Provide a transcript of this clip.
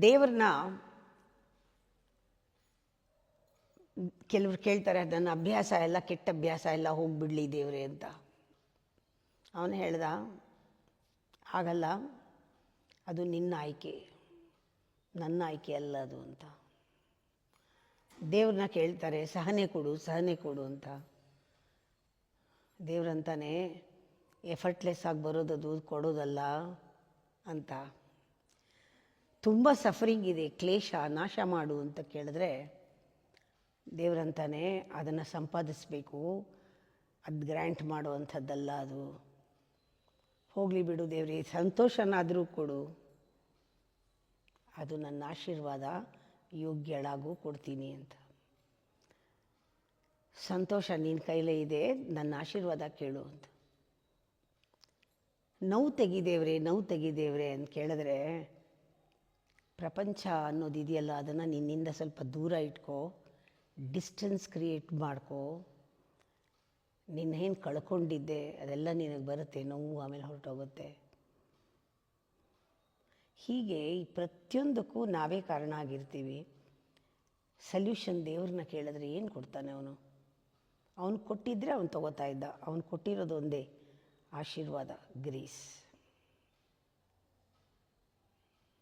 ದೇವ್ರನ್ನ ಕೆಲವ್ರು ಕೇಳ್ತಾರೆ, ನನ್ನ ಅಭ್ಯಾಸ ಎಲ್ಲ ಕೆಟ್ಟ ಅಭ್ಯಾಸ ಎಲ್ಲ ಹೋಗಿಬಿಡಲಿ ದೇವರೇ ಅಂತ. ಅವನು ಹೇಳ್ದ, ಹಾಗಲ್ಲ, ಅದು ನಿನ್ನ ಆಯ್ಕೆ, ನನ್ನ ಆಯ್ಕೆ ಅಲ್ಲ ಅದು ಅಂತ. ದೇವ್ರನ್ನ ಕೇಳ್ತಾರೆ, ಸಹನೆ ಕೊಡು ಅಂತ. ದೇವ್ರಂತಾನೆ, ಎಫರ್ಟ್ಲೆಸ್ ಆಗಿ ಬರೋದದು ಕೊಡೋದಲ್ಲ ಅಂತ. ತುಂಬ ಸಫರಿಂಗ್ ಇದೆ, ಕ್ಲೇಶ ನಾಶ ಮಾಡು ಅಂತ ಕೇಳಿದ್ರೆ ದೇವ್ರಂತಾನೆ, ಅದನ್ನು ಸಂಪಾದಿಸಬೇಕು, ಅದು ಗ್ರ್ಯಾಂಟ್ ಮಾಡುವಂಥದ್ದಲ್ಲ ಅದು. ಹೋಗಲಿ ಬಿಡು ದೇವ್ರಿ, ಸಂತೋಷನಾದರೂ ಕೊಡು, ಅದು ನನ್ನ ಆಶೀರ್ವಾದ, ಯೋಗ್ಯಳಾಗೂ ಕೊಡ್ತೀನಿ ಅಂತ. ಸಂತೋಷ ನಿನ್ನ ಕೈಲೇ ಇದೆ, ನನ್ನ ಆಶೀರ್ವಾದ ಕೇಳು ಅಂತ. ನೋವು ತೆಗಿದೇವ್ರೆ ಅಂತ ಕೇಳಿದ್ರೆ, ಪ್ರಪಂಚ ಅನ್ನೋದು ಇದೆಯಲ್ಲ, ಅದನ್ನು ನಿನ್ನಿಂದ ಸ್ವಲ್ಪ ದೂರ ಇಟ್ಕೋ, ಡಿಸ್ಟೆನ್ಸ್ ಕ್ರಿಯೇಟ್ ಮಾಡ್ಕೋ. ನಿನ್ನೇನು ಕಳ್ಕೊಂಡಿದ್ದೆ ಅದೆಲ್ಲ ನಿನಗೆ ಬರುತ್ತೆ, ನೋವು ಆಮೇಲೆ ಹೊರಟೋಗುತ್ತೆ. ಹೀಗೆ ಈ ಪ್ರತಿಯೊಂದಕ್ಕೂ ನಾವೇ ಕಾರಣ ಆಗಿರ್ತೀವಿ. ಸಲ್ಯೂಷನ್ ದೇವ್ರನ್ನ ಕೇಳಿದ್ರೆ ಏನು ಕೊಡ್ತಾನೆ ಅವನು ಕೊಟ್ಟಿದ್ದರೆ ಅವನು ತಗೋತಾ ಇದ್ದ. ಅವನು ಕೊಟ್ಟಿರೋದು ಒಂದೇ, ಆಶೀರ್ವಾದ, ಗ್ರೇಸ್.